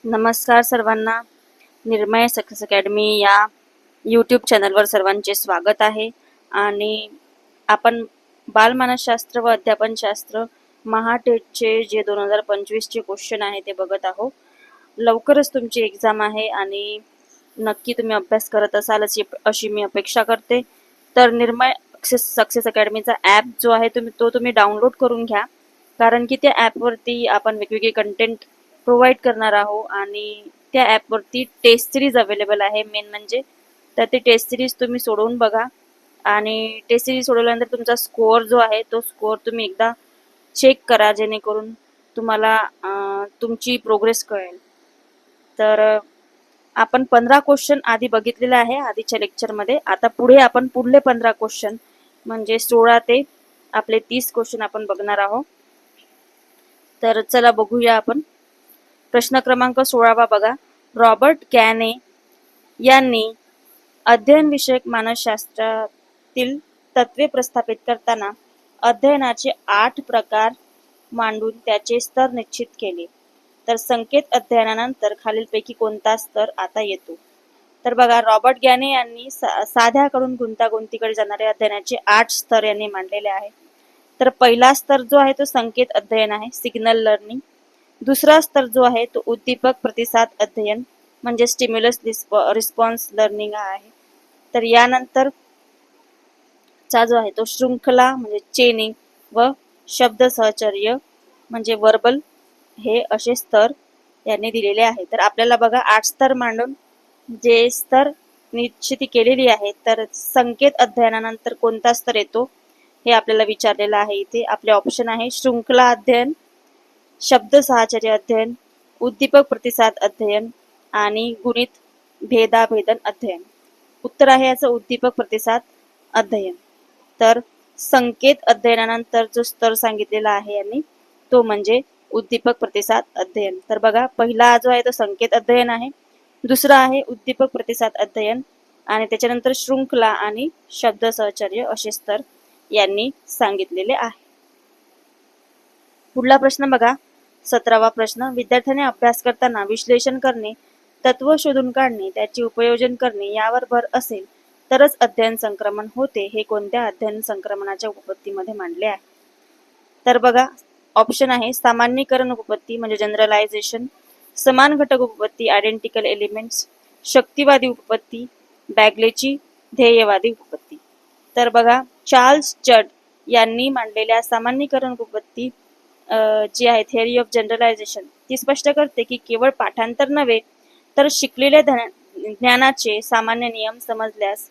नमस्कार सर्वांना. Nirmay success academy या यूट्यूब चॅनलवर सर्वांचे स्वागत आहे. आणि आपण बालमानसशास्त्र व अध्यापनशास्त्र महाटेटचे जे 2025चे क्वेश्चन आहे ते बघत आहोत. लवकरच तुमची एक्झाम आहे आणि नक्की तुम्ही अभ्यास करत असाल अशी मी अपेक्षा करते. तर निर्मय सक्सेस अकॅडमीचा ॲप जो आहे तुम्ही डाउनलोड करून घ्या, कारण की त्या ॲपवरती आपण वेगवेगळे कंटेंट प्रोव्हाइड करणार आहोत आणि त्या ॲपवरती टेस्ट सिरीज अवेलेबल आहे. मेन म्हणजे तर ते टेस्ट सिरीज तुम्ही सोडवून बघा आणि टेस्ट सिरीज सोडवल्यानंतर तुमचा स्कोअर जो आहे तो स्कोअर तुम्ही एकदा चेक करा, जेणेकरून तुम्हाला तुमची प्रोग्रेस कळेल. तर आपण 15 क्वेश्चन आधी बघितलेले आहे आधीच्या लेक्चरमध्ये. आता पुढे आपण पुढले 15 क्वेश्चन म्हणजे 16 ते आपले 30 क्वेश्चन आपण बघणार आहोत. तर चला बघूया आपण. प्रश्न क्रमांक 16 बघा. रॉबर्ट गॅने यांनी अध्ययनविषयक मानसशास्त्रातील तत्त्वे प्रस्थापित करताना अध्ययनाचे 8 प्रकार मांडून त्याचे स्तर निश्चित केले. तर संकेत अध्ययनानंतर खालीलपैकी कोणता स्तर आता येतो? तर बघा, रॉबर्ट गॅने यांनी साध्याकडून गुंतागुंतीकडे जाणारे अध्ययनाचे 8 स्तर यांनी मांडलेले आहे. तर पहिला स्तर जो आहे तो संकेत अध्ययन आहे, सिग्नल लर्निंग. दुसरा स्तर जो आहे तो उद्दीपक प्रतिसाद अध्ययन म्हणजे स्टिम्युलस रिस्पॉन्स लर्निंग आहे. तर यानंतर चा जो आहे तो शृंखला म्हणजे चेनिंग व शब्द सहचर्य म्हणजे वर्बल, हे असे स्तर यांनी दिलेले आहे. तर आपल्याला बघा 8 स्तर मांडून जे स्तर निश्चिती केलेली आहे, तर संकेत अध्ययनानंतर कोणता स्तर येतो हे आपल्याला विचारलेलं आहे. इथे आपले ऑप्शन आहे शृंखला अध्ययन, शब्द साहचर्य अध्ययन, उद्दीपक प्रतिसाद अध्ययन आणि गुणित भेदाभेदन अध्ययन. उत्तर आहे याचं उद्दीपक प्रतिसाद अध्ययन. तर संकेत अध्ययनानंतर जो स्तर सांगितलेला आहे यांनी तो म्हणजे उद्दीपक प्रतिसाद अध्ययन. तर बघा, पहिला जो आहे तो संकेत अध्ययन आहे, दुसरा आहे उद्दीपक प्रतिसाद अध्ययन आणि त्याच्यानंतर शृंखला आणि शब्द सहचर्य असे स्तर यांनी सांगितलेले आहे. पुढला प्रश्न बघा, 17वा प्रश्न. विद्यार्थ्याने अभ्यास करताना विश्लेषण करणे, तत्व शोधून काढणे, त्याचे उपयोजन करणे यावर भर असेल तरच अध्ययन संक्रमण होते, हे कोणत्या अध्ययन संक्रमणाच्या उपपत्तीमध्ये मांडले आहे? तर बघा, ऑप्शन आहे सामान्यीकरण उपपत्ती म्हणजे जनरलायझेशन, समान घटक उपपत्ती आयडेंटिकल एलिमेंट्स, शक्तिवादी उपपत्ती, बॅगलेची ध्येयवादी उपपत्ती. तर बघा, चार्ल्स जड यांनी मांडलेल्या सामान्यीकरण उपपत्ती जी आहे थिअरी ऑफ जनरलायझेशन, ती स्पष्ट करते की केवळ पाठांतर नव्हे तर शिकलेल्या ज्ञानाचे सामान्य नियम समजल्यास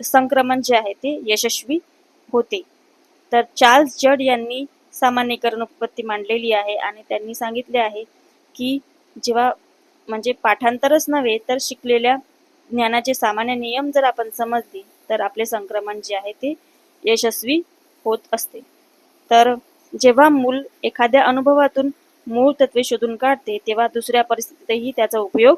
संक्रमण जे आहे ते यशस्वी होते. तर चार्ल्स जड यांनी सामान्यीकरण उपपत्ती मांडलेली आहे आणि त्यांनी सांगितले आहे की जेव्हा म्हणजे पाठांतरच नव्हे तर शिकलेल्या ज्ञानाचे सामान्य नियम जर आपण समजले तर आपले संक्रमण जे आहे ते यशस्वी होत असते. तर जेव्हा मूल एखाद्या अनुभवातून मूळ तत्वे शोधून काढते तेव्हा दुसऱ्या परिस्थितीतही त्याचा उपयोग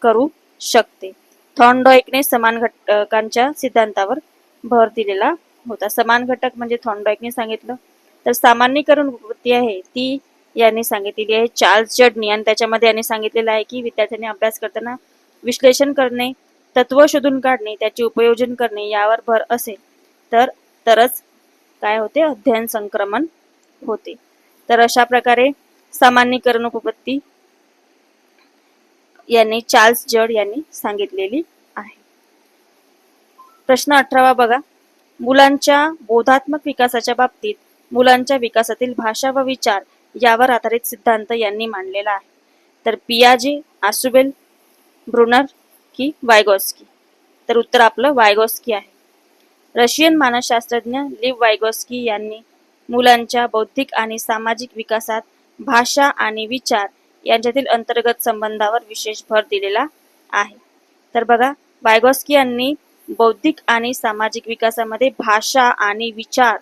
करू शकते. थॉर्नडाईकने समान घटकांच्या सिद्धांतावर भर दिलेला होता. समान घटक म्हणजे थॉर्नडाईकने सांगितलं. तर सामान्यीकरण उपपत्ती आहे ती यांनी सांगितलेली आहे चार्ल्स जडनी, आणि त्याच्यामध्ये यांनी सांगितलेलं आहे की विद्यार्थ्यांनी अभ्यास करताना विश्लेषण करणे, तत्व शोधून काढणे, त्याचे उपयोजन करणे यावर भर असेल तरच काय होते, अध्ययन संक्रमण होते. तर अशा प्रकारे सामान्यीकरण उपपत्ती यांनी चार्ल्स जड यांनी सांगितलेली आहे. प्रश्न 18 बघा. मुलांच्या बोधात्मक विकासाच्या बाबतीत मुलांच्या विकासातील भाषा व विचार यावर आधारित सिद्धांत यांनी मांडलेला आहे. तर पियाजे, आसुबेल, ब्रुनर की वायगॉस्की? तर उत्तर आपलं वायगॉस्की आहे. रशियन मानसशास्त्रज्ञ लिव वायगॉस्की यांनी मुलांच्या बौद्धिक आणि सामाजिक विकासात भाषा आणि विचार यांच्यातील अंतर्गत संबंधावर विशेष भर दिलेला आहे. तर बघा, वायगॉस्की यांनी बौद्धिक आणि सामाजिक विकासामध्ये भाषा आणि विचार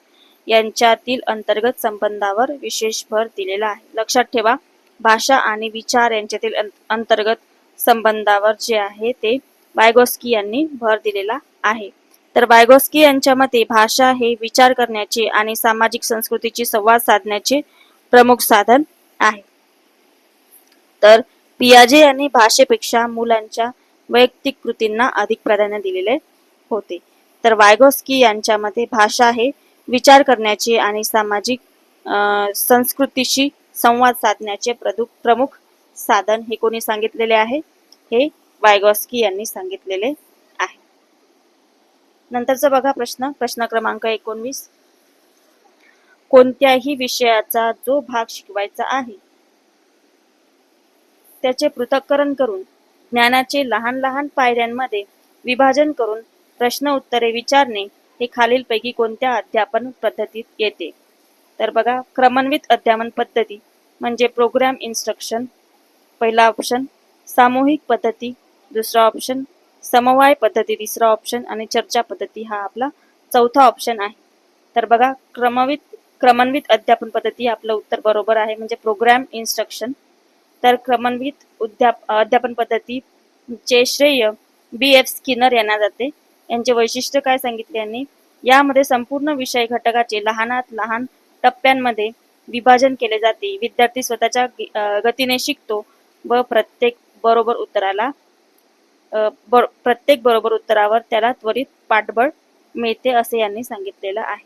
यांच्यातील अंतर्गत संबंधावर विशेष भर दिलेला आहे. लक्षात ठेवा, भाषा आणि विचार यांच्यातील अंतर्गत संबंधावर जे आहे ते वायगॉस्की यांनी भर दिलेला आहे. तर वायगॉस्की यांच्या मते भाषा हे विचार करण्याचे आणि सामाजिक संस्कृतीची संवाद साधण्याचे प्रमुख साधन आहे. तर पियाजे यांनी भाषेपेक्षा मुलांच्या वैयक्तिक कृतींना अधिक प्राधान्य दिलेले होते. तर वायगॉस्की यांच्या मते भाषा हे विचार करण्याचे आणि सामाजिक संस्कृतीशी संवाद साधण्याचे प्रमुख साधन हे कोणी सांगितलेले आहे? हे वायगॉस्की यांनी सांगितलेले आहे. नंतरचा बघा प्रश्न क्रमांक 19. कोणत्याही विषयाचा जो भाग शिकवायचा आहे त्याचे पृथक्करण करून ज्ञानाचे लहान लहान पायऱ्यांमध्ये विभाजन करून प्रश्न उत्तरे विचारणे हे खालीलपैकी कोणत्या अध्यापन पद्धतीत येते? तर बघा, क्रमन्वित अध्यापन पद्धती म्हणजे प्रोग्राम इन्स्ट्रक्शन पहिला ऑप्शन, सामूहिक पद्धती दुसरा ऑप्शन, समवाय पद्धती तिसरा ऑप्शन आणि चर्चा पद्धती हा आपला चौथा ऑप्शन आहे. तर बघा, क्रमन्वित अध्यापन पद्धती आपलं उत्तर बरोबर आहे, म्हणजे प्रोग्राम इन्स्ट्रक्शन. तर क्रमन्वित अध्यापन पद्धतीचे श्रेय B.F. स्किनर यांना जाते. यांचे वैशिष्ट्य काय सांगितले यांनी? यामध्ये संपूर्ण विषय घटकाचे लहानात लहान टप्प्यांमध्ये विभाजन केले जाते. विद्यार्थी स्वतःच्या गतीने शिकतो व प्रत्येक बरोबर उत्तरावर त्याला त्वरित पाठबळ मिळते असे यांनी सांगितलेलं आहे.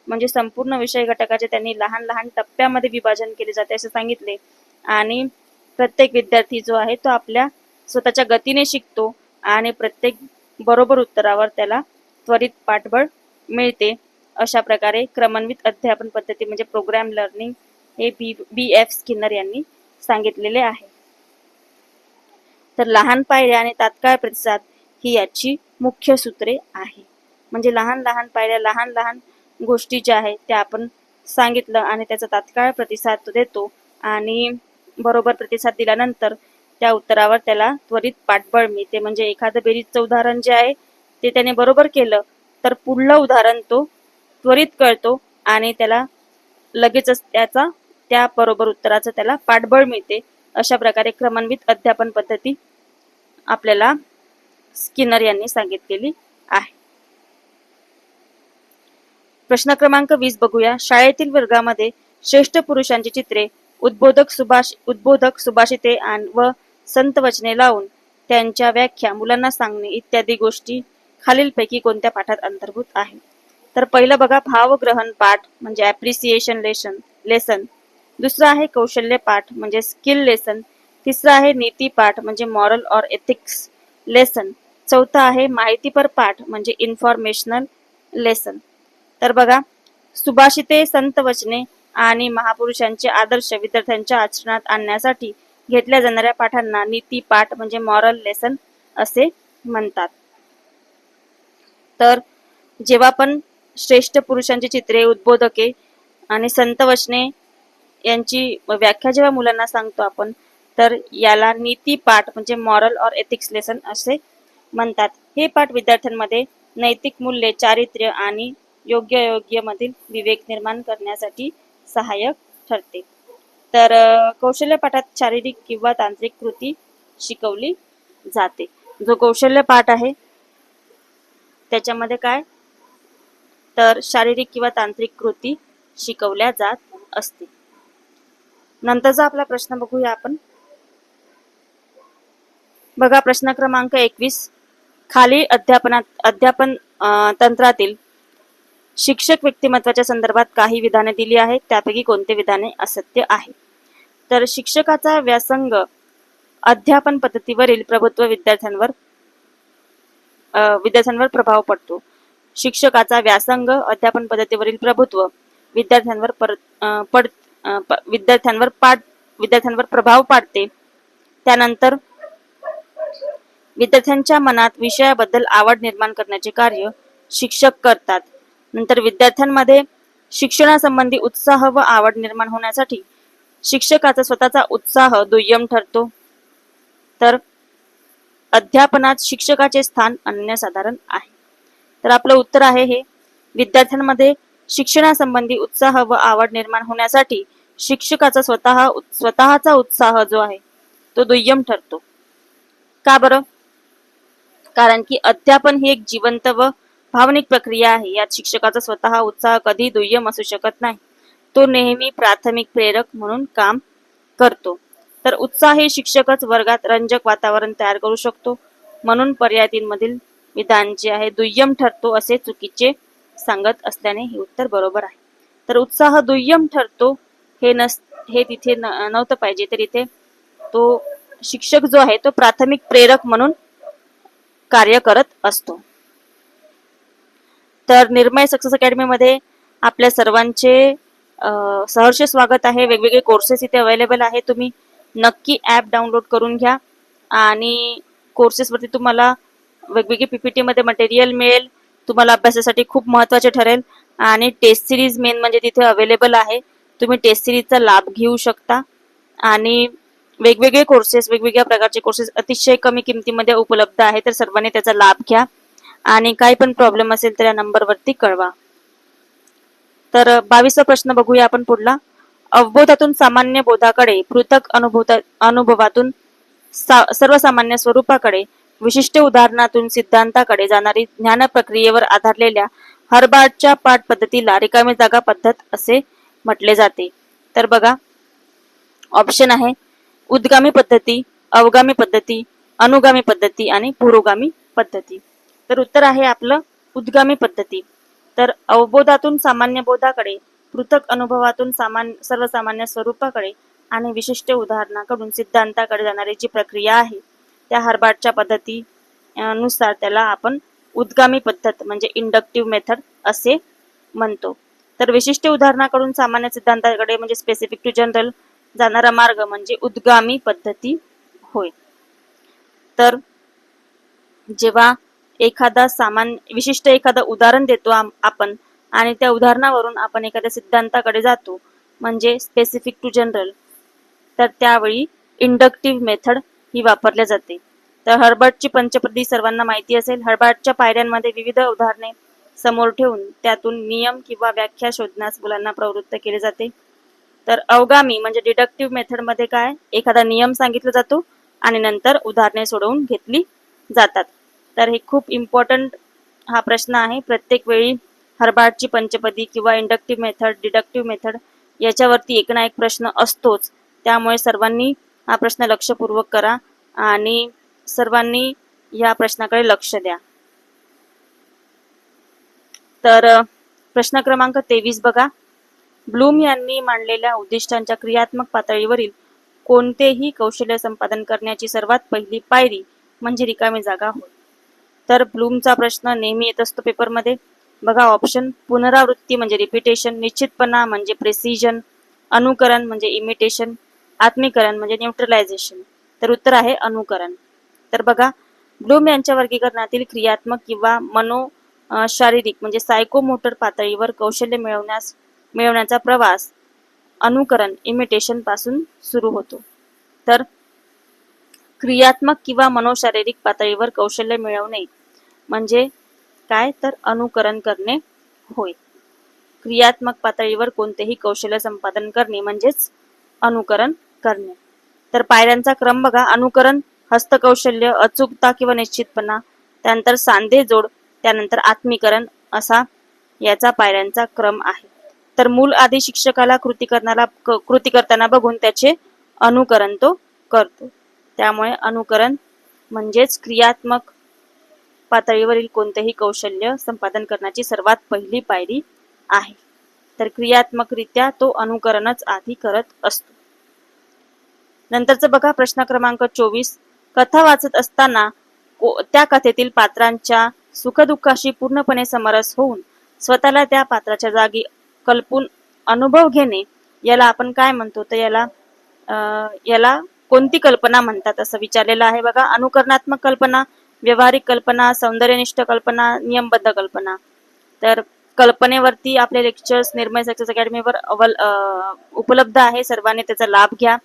म्हणजे संपूर्ण विषय घटकाचे त्यांनी लहान लहान टप्प्यामध्ये विभाजन केले जाते असे सांगितले आणि प्रत्येक विद्यार्थी जो आहे तो आपल्या स्वतःच्या गतीने शिकतो आणि प्रत्येक बरोबर उत्तरावर त्याला त्वरित पाठबळ मिळते. अशा प्रकारे क्रमन्वित अध्यापन पद्धती म्हणजे प्रोग्राम लर्निंग हे B.F. स्किनर यांनी सांगितलेले आहे. तर लहान पायऱ्या आणि तात्काळ प्रतिसाद ही याची मुख्य सूत्रे आहे. म्हणजे लहान लहान पायऱ्या, लहान लहान गोष्टी ज्या आहेत त्या आपण सांगितलं आणि त्याचा तात्काळ प्रतिसाद देतो आणि बरोबर प्रतिसाद दिल्यानंतर त्या उत्तरावर त्याला त्वरित पाठबळ मिळते. म्हणजे एखादं बेरीजचं उदाहरण जे आहे ते त्याने बरोबर केलं तर पुढलं उदाहरण तो त्वरित कळतो आणि त्याला लगेचच त्या बरोबर उत्तराचं त्याला पाठबळ मिळते. अशा प्रकारे क्रमन्वित अध्यापन पद्धती आपल्याला स्किनर यांनी सांगितलेली आहे. प्रश्न क्रमांक 20 बघूया. शाळेतील वर्गामध्ये श्रेष्ठ पुरुषांची चित्रे, उद्बोधक सुभाषिते व संत वचने लावून त्यांच्या व्याख्या मुलांना सांगणे इत्यादी गोष्टी खालीलपैकी कोणत्या पाठात अंतर्भूत आहे? तर पहिलं बघा, भावग्रहण पाठ म्हणजे ॲप्रिसिएशन लेसन. दुसरं आहे कौशल्य पाठ म्हणजे स्किल लेसन. तिसरं आहे नीती पाठ म्हणजे मॉरल ऑर एथिक्स लेसन. चौथा आहे माहितीपर पाठ म्हणजे इन्फॉर्मेशनल लेसन. तर बघा, सुभाषिते, संत वचने आणि महापुरुषांचे आदर्श विद्यार्थ्यांच्या आचरणात आणण्यासाठी घेतल्या जाणाऱ्या पाठांना नीती पाठ म्हणजे मॉरल लेसन असे म्हणतात. तर जेव्हा पण श्रेष्ठ पुरुषांची चित्रे, उद्बोधके आणि संत वचने यांची व्याख्या जेव्हा मुलांना सांगतो आपण तर याला नीती पाठ म्हणजे मॉरल ऑर एथिक्स लेसन असे म्हणतात. हे पाठ विद्यार्थ्यांमध्ये नैतिक मूल्ये, चारित्र्य आणि योग्य मधील विवेक निर्माण करण्यासाठी सहाय्यक ठरते. तर कौशल्य पाठात शारीरिक किंवा तांत्रिक कृती शिकवली जाते. जो कौशल्य पाठ आहे त्याच्यामध्ये काय, तर शारीरिक किंवा तांत्रिक कृती शिकवल्या जात असते. नंतरचा आपला प्रश्न बघूया आपण. बघा, प्रश्न क्रमांक 21. खाली अध्यापन तंत्रातील शिक्षक व्यक्तिमत्वाच्या संदर्भात काही विधाने दिली आहेत. त्यापैकी कोणते विधाने असत्य आहे? तर शिक्षकाचा व्यासंग अध्यापन पद्धतीवरील प्रभुत्व विद्यार्थ्यांवर प्रभाव पडतो. शिक्षकाचा व्यासंग अध्यापन पद्धतीवरील प्रभुत्व विद्यार्थ्यांवर प्रभाव पाडते. त्यानंतर विद्यार्थ्यांच्या मनात विषयाबद्दल आवड निर्माण करण्याचे कार्य शिक्षक करतात. नंतर विद्यार्थ्यांमध्ये शिक्षणासंबंधी उत्साह व आवड निर्माण होण्यासाठी शिक्षकाचा स्वतःचा उत्साह दुय्यम ठरतो. तर अध्यापनात शिक्षकाचे स्थान अनन्यसाधारण आहे. तर आपलं उत्तर आहे हे, विद्यार्थ्यांमध्ये शिक्षणासंबंधी उत्साह व आवड निर्माण होण्यासाठी शिक्षकाचा स्वतःचा उत्साह जो आहे तो दुय्यम ठरतो. का बरं? कारण की अध्यापन ही एक जिवंत व भावनिक प्रक्रिया आहे. यात शिक्षकाचा स्वतः उत्साह कधी दुय्यम असू शकत नाही. तो नेहमी प्राथमिक प्रेरक म्हणून काम करतो. तर उत्साही शिक्षकच वर्गात रंजक वातावरण तयार करू शकतो, म्हणून पर्याय 3 मधील विधान जे आहे दुय्यम ठरतो असे चुकीचे सांगत असल्याने हे उत्तर बरोबर आहे. तर उत्साह दुय्यम ठरतो हे तिथे नव्हतं पाहिजे, तर इथे तो शिक्षक जो आहे तो प्राथमिक प्रेरक म्हणून कार्य करत असतो. तर निर्मय सक्सेस अकॅडमी मध्ये आपल्या सर्वांचे सहर्ष स्वागत आहे. वेगवेगळे कोर्सेस इथे अवेलेबल आहे. तुम्ही नक्की ॲप डाउनलोड करून घ्या आणि कोर्सेसवरती तुम्हाला वेगवेगळे पीपीटी मध्ये मटेरियल मिळेल. तुम्हाला अभ्यासासाठी खूप महत्त्वाचे ठरेल आणि टेस्ट सिरीज मेन म्हणजे तिथे अवेलेबल आहे. तुम्ही टेस्ट सिरीजचा लाभ घेऊ शकता आणि वेगवेगळे कोर्सेस, वेगवेगळ्या प्रकारचे कोर्सेस अतिशय कमी किमतीमध्ये उपलब्ध आहे. तर सर्वांनी त्याचा लाभ घ्या आणि काही पण प्रॉब्लेम असेल तर या नंबरवरती कळवा. तर 22वा प्रश्न बघूया आपण पुढला. अवबोधातून सामान्य बोधाकडे, पृथक अनुभवातून सर्वसामान्य स्वरूपाकडे, विशिष्ट उदाहरणातून सिद्धांताकडे जाणारी ज्ञान प्रक्रियेवर आधारलेल्या हर्बार्टच्या पाठ पद्धतीला रिकामी जागा पद्धत असे म्हटले जाते. तर बघा ऑप्शन आहे उद्गामी पद्धती, अवगामी पद्धती, अनुगामी पद्धती आणि पुरोगामी पद्धती. तर उत्तर आहे आपलं उद्गामी पद्धती. तर अवबोधातून सामान्य बोधाकडे, पृथक अनुभवातून सर्वसामान्य स्वरूपाकडे आणि विशिष्ट उदाहरणाकडून सिद्धांताकडे जाणारी जी प्रक्रिया आहे त्या हर्बार्टच्या पद्धती नुसार त्याला आपण उद्गामी पद्धत म्हणजे इंडक्टिव्ह मेथड असे म्हणतो. तर विशिष्ट उदाहरणाकडून सामान्य सिद्धांताकडे म्हणजे स्पेसिफिक टू जनरल जाणारा मार्ग म्हणजे उद्गामी पद्धती होय. तर जेव्हा विशिष्ट एखादं उदाहरण देतो आपण आणि त्या उदाहरणावरून आपण एखाद्या सिद्धांताकडे जातो म्हणजे स्पेसिफिक टू जनरल, तर त्यावेळी इंडक्टिव्ह मेथड ही वापरल्या जाते. तर हर्बर्टची पंचपदी सर्वांना माहिती असेल. हर्बर्टच्या पायऱ्यांमध्ये विविध उदाहरणे समोर ठेवून त्यातून नियम किंवा व्याख्या शोधण्यास मुलांना प्रवृत्त केले जाते. तर अवगामी म्हणजे डिडक्टिव्ह मेथड मध्ये काय, एखादा नियम सांगितला जातो आणि नंतर उदाहरणे सोडवून घेतली जातात. तर हे खूप इम्पॉर्टंट हा प्रश्न आहे. प्रत्येक वेळी हर्बार्टची पंचपदी किंवा इंडक्टिव्ह मेथड, डिडक्टिव्ह मेथड याच्यावरती एक ना एक प्रश्न असतोच. त्यामुळे सर्वांनी हा प्रश्न लक्षपूर्वक करा आणि सर्वांनी या प्रश्नाकडे लक्ष द्या. तर प्रश्न क्रमांक 23 बघा. ब्लूम यांनी मांडलेल्या उद्दिष्टांच्या क्रियात्मक पातळीवरील कोणतेही कौशल्य संपादन करण्याची सर्वात पहिली पायरी म्हणजे रिकामी जागा होय. तर ब्लूमचा प्रश्न नेहमी येत असतो पेपरमध्ये. बघा ऑप्शन पुनरावृत्ती म्हणजे रिपिटेशन, निश्चितपणा म्हणजे प्रेसिजन, अनुकरण म्हणजे इमिटेशन, आत्मीकरण म्हणजे न्यूट्रलायझेशन. तर उत्तर आहे अनुकरण. तर बघा ब्लूम यांच्या वर्गीकरणातील क्रियात्मक किंवा शारीरिक म्हणजे सायकोमोटर पातळीवर कौशल्य मिळवण्याचा प्रवास अनुकरण इमिटेशन पासून सुरू होतो. तर क्रियात्मक किंवा मनोशारीरिक पातळीवर कौशल्य मिळवणे म्हणजे काय, तर अनुकरण करणे होय. क्रियात्मक पातळीवर कोणतेही कौशल्य संपादन करणे म्हणजेच अनुकरण करणे. तर पायऱ्यांचा क्रम बघा. अनुकरण, हस्तकौशल्य, अचूकता किंवा निश्चितपणा, त्यानंतर सांधे जोड, त्यानंतर आत्मीकरण असा याचा पायऱ्यांचा क्रम आहे. तर मूल आधी शिक्षकाला कृती करताना बघून त्याचे अनुकरण तो करतो. त्यामुळे अनुकरण म्हणजेच क्रियात्मक पातळीवरील कोणतेही कौशल्य संपादन करण्याची सर्वात पहिली पायरी आहे. तर क्रियात्मकरित्या तो अनुकरणच आधी करत असतो. नंतरचं बघा प्रश्न क्रमांक 24. कथा वाचत असताना त्या कथेतील पात्रांच्या सुखदुःखाशी पूर्णपणे समरस होऊन स्वतःला त्या पात्राच्या जागी कल्पून अनुभव घेणे याला आपण काय म्हणतो, तर याला कोणती कल्पना म्हणतात असं विचारलेलं आहे. बघा अनुकरणात्मक कल्पना, व्यवहारिक कल्पना, सौंदर्यनिष्ठ कल्पना, नियमबद्ध कल्पना. तर कल्पनेवरती आपले लेक्चर्स निर्मय सक्सेस अकॅडमीवर उपलब्ध आहे. सर्वांनी त्याचा लाभ घ्या.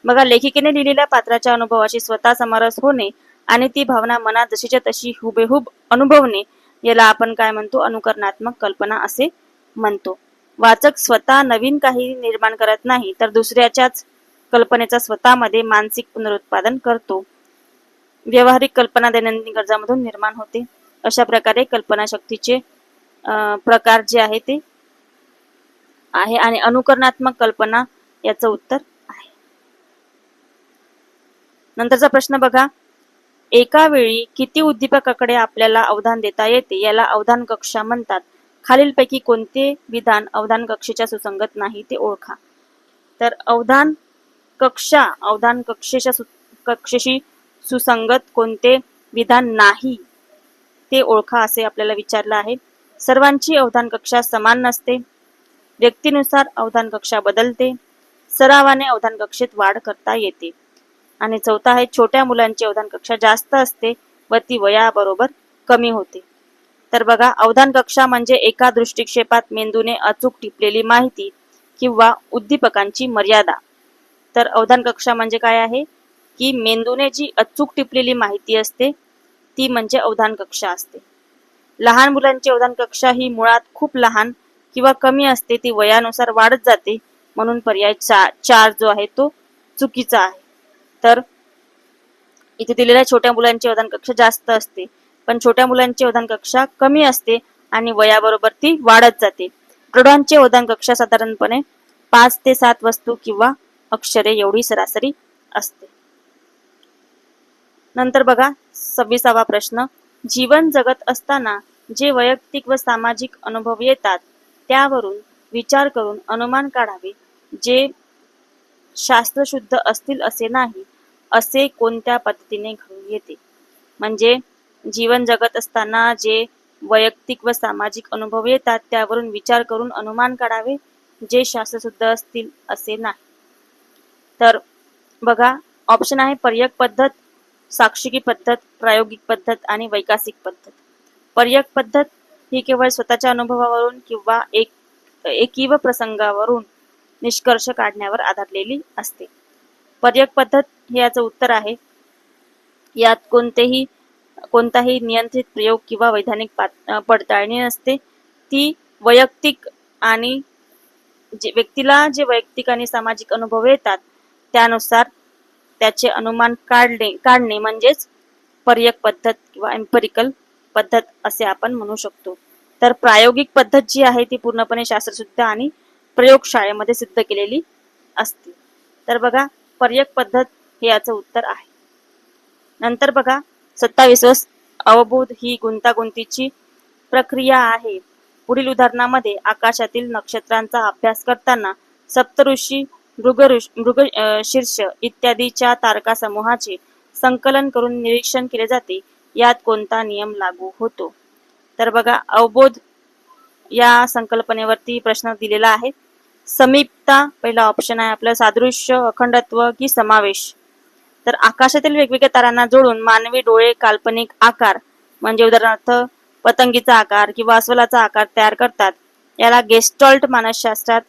बघा लेखिकेने लिहिलेल्या पात्राच्या अनुभवाशी स्वतः समरस होणे आणि ती भावना मनात जशीच्या तशी हुबेहूब अनुभवणे याला आपण काय म्हणतो, अनुकरणात्मक कल्पना असे म्हणतो. वाचक स्वतः नवीन काही निर्माण करत नाही तर दुसऱ्याच्याच कल्पनेचा स्वतःमध्ये मानसिक पुनरुत्पादन करतो. व्यवहारिक कल्पना दैनंदिन गरजांमधून निर्माण होते. अशा प्रकारे कल्पना शक्तीचे प्रकार जे आहे ते आहे आणि अनुकरणात्मक कल्पना याचं उत्तर आहे. नंतरचा प्रश्न बघा, एका वेळी किती उद्दीपकाकडे आपल्याला अवधान देता येते याला अवधान कक्षा म्हणतात. खालीलपैकी कोणते विधान अवधान कक्षेच्या सुसंगत नाही ते ओळखा. तर अवधान कक्षेशी सुसंगत कोणते विधान नाही ते ओळखा असे आपल्याला विचारलं आहे. सर्वांची अवधान कक्षा समान नसते. व्यक्तीनुसार अवधान कक्षा बदलते. सरावाने अवधान कक्षेत वाढ करता येते. आणि चौथा आहे, छोट्या मुलांची अवधान कक्षा जास्त असते व ती वयाबरोबर कमी होते. तर बघा, अवधान कक्षा म्हणजे एका दृष्टिक्षेपात मेंदूने अचूक टिपलेली माहिती किंवा उद्दीपकांची मर्यादा. तर अवधान कक्षा म्हणजे काय आहे की मेंदूने जी अचूक टिपलेली माहिती असते ती म्हणजे अवधान कक्षा असते. लहान मुलांची अवधान कक्षा ही मुळात खूप लहान किंवा कमी असते. ती वयानुसार वाढत जाते. म्हणून पर्याय 4 जो आहे तो चुकीचा आहे. तर इथे दिलेल्या छोट्या मुलांची अवधान कक्षा जास्त असते, पण छोट्या मुलांची अवधान कक्षा कमी असते आणि वयाबरोबर ती वाढत जाते. प्रौढांची अवधान कक्षा साधारणपणे 5 ते 7 वस्तू किंवा अक्षरे एवढी सरासरी असते. नंतर बघा 26वा प्रश्न, जीवन जगत असताना जे वैयक्तिक व सामाजिक अनुभव येतात त्यावरून विचार करून अनुमान काढावे जे शास्त्रशुद्ध असतील असे नाही, असे कोणत्या पद्धतीने घडून येते. म्हणजे जीवन जगत असताना जे वैयक्तिक व सामाजिक अनुभव येतात त्यावरून विचार करून अनुमान काढावे जे शास्त्रशुद्ध असतील असे नाही. तर बघा, ऑप्शन आहे पर्यक पद्धत, साक्षिकी पद्धत, प्रायोगिक पद्धत आणि वैकासिक पद्धत. पर्यक पद्धत ही केवळ स्वतःच्या अनुभवावरून किंवा एकीव प्रसंगावरून निष्कर्ष काढण्यावर आधारलेली असते. पर्यक पद्धत हे याचं उत्तर आहे. यात कोणताही नियंत्रित प्रयोग किंवा वैधानिक पडताळणी नसते. ती वैयक्तिक आणि व्यक्तीला जे वैयक्तिक आणि सामाजिक अनुभव येतात त्यानुसार त्याचे अनुमान काढणे म्हणजेच पर्यक पद्धत किंवा एम्पिरिकल पद्धत असे आपण म्हणू शकतो. तर प्रायोगिक पद्धत जी आहे ती पूर्णपणे शास्त्रशुद्ध आणि प्रयोगशाळेमध्ये सिद्ध केलेली असते. तर बघा, पर्यक पद्धत हे याचं उत्तर आहे. नंतर बघा 27, अवबोध ही गुंतागुंतीची प्रक्रिया आहे. पुढील उदाहरणामध्ये आकाशातील नक्षत्रांचा अभ्यास करताना सप्तऋषी, मृगशीर्ष इत्यादीच्या तारका समूहाचे संकलन करून निरीक्षण केले जाते. यात कोणता नियम लागू होतो? तर बघा, अवबोध या संकल्पनेवरती प्रश्न दिलेला आहे. समीपता पहिला ऑप्शन आहे आपलं, सादृश्य, अखंडत्व की समावेश. तर आकाशातील वेगवेगळ्या तारांना जोडून मानवी डोळे काल्पनिक आकार म्हणजे उदाहरणार्थ पतंगीचा आकार किंवा अस्वलाचा आकार तयार करतात. याला गेस्टॉल्ट मानसशास्त्रात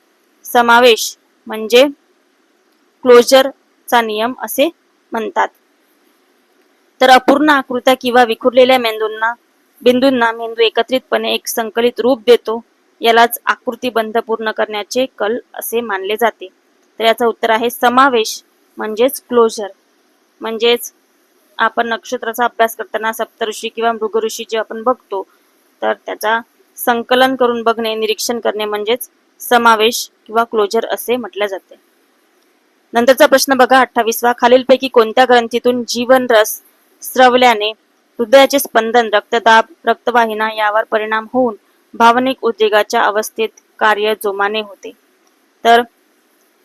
समावेश म्हणजे क्लोजरचा नियम असे म्हणतात. तर अपूर्ण आकृत्या किंवा विखुरलेल्या बिंदूंना मेंदू एकत्रितपणे एक संकलित रूप देतो. यालाच आकृतीबंध पूर्ण करण्याचे कल असे मानले जाते. तर याचं उत्तर आहे समावेश म्हणजेच क्लोजर. म्हणजेच आपण नक्षत्राचा अभ्यास करताना सप्तऋषी किंवा मृगऋषी जे आपण बघतो तर त्याचा संकलन करून बघणे, निरीक्षण करणे म्हणजेच समावेश किंवा क्लोजर असे म्हटले जाते. नंतरचा प्रश्न बघा 28वा, खालीलपैकी कोणत्या ग्रंथीतून जीवन रस स्रवल्याने हृदयाचे स्पंदन, रक्तदाब, रक्तवाहिन्या यावर परिणाम होऊन भावनिक उद्रेकाच्या अवस्थेत कार्य जोमाने होते? तर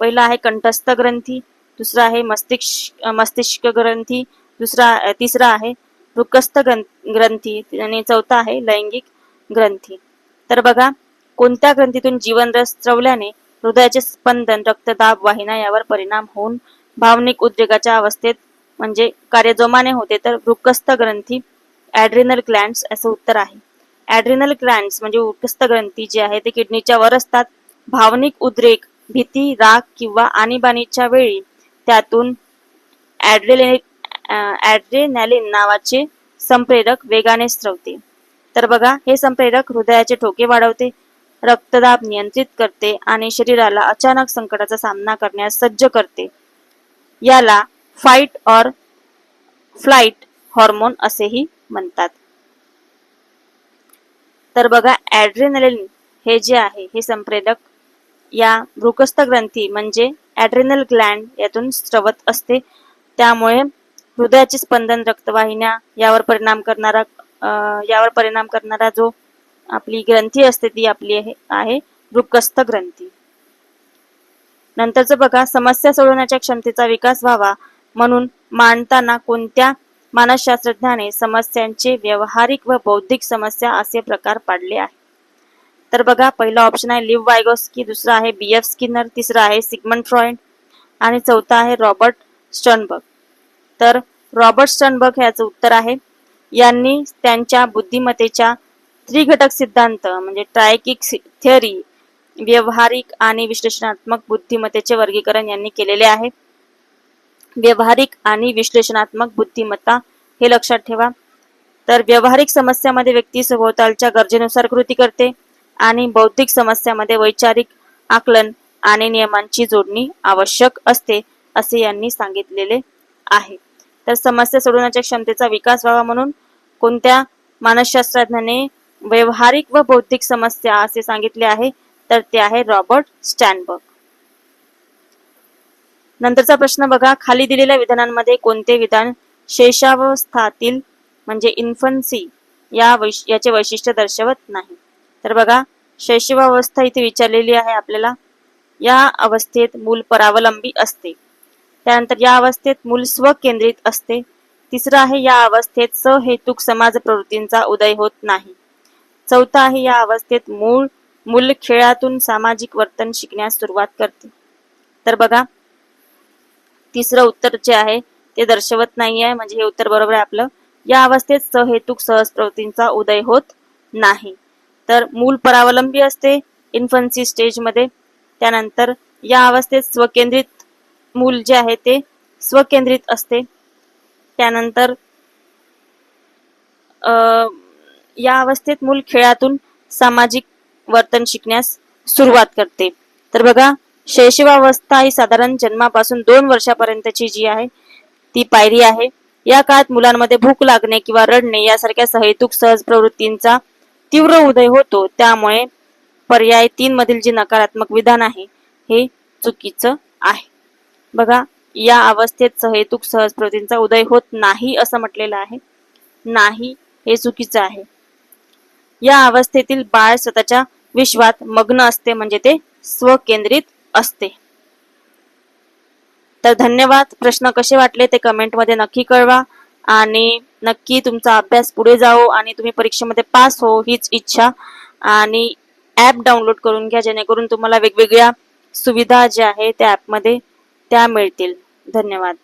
पहिला आहे कंठस्थ ग्रंथी, दुसरा आहे मस्तिष्क ग्रंथी, तिसरा आहे वृक्कस्थ ग्रंथी आणि चौथा आहे लैंगिक ग्रंथी. तर बघा, कोणत्या ग्रंथीतून जीवनरस स्रवल्याने हृदयाचे स्पंदन, रक्तदाब, वाहिन्या यावर परिणाम होऊन भावनिक उद्रेकाच्या अवस्थेत म्हणजे कार्य जोमाने होते? तर वृक्कस्थ ग्रंथी, ॲड्रिनल ग्लँड्स असं उत्तर आहे. ॲड्रिनल ग्लँड्स म्हणजे वृक्कस्थ ग्रंथी जे आहे ते किडनीच्या वर असतात. भावनिक उद्रेक, भीती, राग किंवा आणीबाणीच्या वेळी त्यातून ॲड्रेनॅलिन नावाचे संप्रेरक वेगाने स्रवते. तर बघा, हे संप्रेरक हृदयाचे ठोके वाढवते, रक्तदाब नियंत्रित करते आणि शरीराला अचानक संकटाचा सामना करण्यास सज्ज करते. याला फाईट ऑर फ्लाइट हॉर्मोन असेही म्हणतात. तर बघा, ॲड्रेनलिन हे जे आहे हे संप्रेरक या वृक्कस्थ ग्रंथी म्हणजे ॲड्रिनल ग्लँड यातून स्रवत असते. त्यामुळे हृदयाचे स्पंदन, रक्तवाहिन्या यावर परिणाम करणारा जो आपली ग्रंथी असते ती आपली आहे वृक्कस्थ ग्रंथी. नंतरचं बघा, समस्या सोडवण्याच्या क्षमतेचा विकास व्हावा म्हणून मांडताना कोणत्या मानसशास्त्रज्ञाने समस्यांचे व्यावहारिक व बौद्धिक समस्या असे प्रकार पाडले आहे? तर बघा, पहिला ऑप्शन आहे लिव्ह वायगॉस्की, दुसरा आहे B.F. स्किनर, तिसरा आहे सिगमंड फ्रॉइड आणि चौथा आहे रॉबर्ट स्टर्नबर्ग. तर रॉबर्ट स्टर्नबर्ग याचं उत्तर आहे. यांनी त्यांच्या बुद्धिमत्तेच्या त्रिघटक सिद्धांत म्हणजे ट्रायकिक थिअरी, व्यावहारिक आणि विश्लेषणात्मक बुद्धिमत्तेचे वर्गीकरण यांनी केलेले आहे. व्यावहारिक आणि विश्लेषणात्मक बुद्धिमत्ता हे लक्षात ठेवा. तर व्यावहारिक समस्यामध्ये व्यक्ती सभोवतालच्या गरजेनुसार कृती करते आणि बौद्धिक समस्यामध्ये वैचारिक आकलन आणि नियमांची जोडणी आवश्यक असते असे यांनी सांगितलेले आहे. तर समस्या सोडवण्याच्या क्षमतेचा विकास व्हावा म्हणून कोणत्या मानसशास्त्रज्ञाने व्यावहारिक व बौद्धिक समस्या असे सांगितले आहे? तर ते आहे रॉबर्ट स्टर्नबर्ग. नंतरचा प्रश्न बघा, खाली दिलेल्या विधानांमध्ये कोणते विधान शैशवावस्थातील म्हणजे इन्फन्सी याचे वैशिष्ट्य दर्शवत नाही? तर बघा, शैशवावस्था इथे विचारलेली आहे आपल्याला. या अवस्थेत मूल परावलंबी असते. त्यानंतर या अवस्थेत मूल स्वकेंद्रित असते. तिसरं आहे या अवस्थेत सहेतुक समाज प्रवृत्तींचा उदय होत नाही. चौथा आहे या अवस्थेत मूल खेळातून सामाजिक वर्तन शिकण्यास सुरुवात करते. तर बघा, तिसरं उत्तर जे आहे ते दर्शवत नाही आहे, म्हणजे हे उत्तर बरोबर आहे आपलं. या अवस्थेत सहेतुक सहज प्रवृत्तींचा उदय होत नाही. तर मूल परावलंबी असते इन्फन्सी स्टेजमध्ये. त्यानंतर या अवस्थेत स्वकेंद्रित मूल जे आहे ते स्वकेंद्रित असते. त्यानंतर या अवस्थेत मूल खेळातून सामाजिक वर्तन शिकण्यास सुरुवात करते. तर बघा, शैशवावस्था ही साधारण जन्मापासून 2 वर्षापर्यंतची जी आहे ती पायरी आहे. या काळात मुलांमध्ये भूक लागणे किंवा रडणे यासारख्या सहेतुक सहज प्रवृत्तींचा तीव्र उदय होतो. त्यामुळे पर्याय 3 मधील जे नकारात्मक विधान आहे हे चुकीचं आहे. बघा, या अवस्थेत सहेतुक सहज प्रवृत्तींचा उदय होत नाही असं म्हटलेलं आहे. नाही हे चुकीचं आहे. या अवस्थेतील बाळ स्वतःच्या विश्वात मग्न असते म्हणजे ते स्वकेंद्रित असते. तर धन्यवाद. प्रश्न कसे वाटले ते कमेंटमध्ये नक्की कळवा आणि नक्की तुमचा अभ्यास पुढे जाओ आणि तुम्ही परीक्षेमध्ये पास हो हीच इच्छा. आणि ॲप डाउनलोड करून घ्या जेणेकरून तुम्हाला वेगवेगळ्या सुविधा ज्या आहेत त्या ॲपमध्ये त्या मिळतील. धन्यवाद.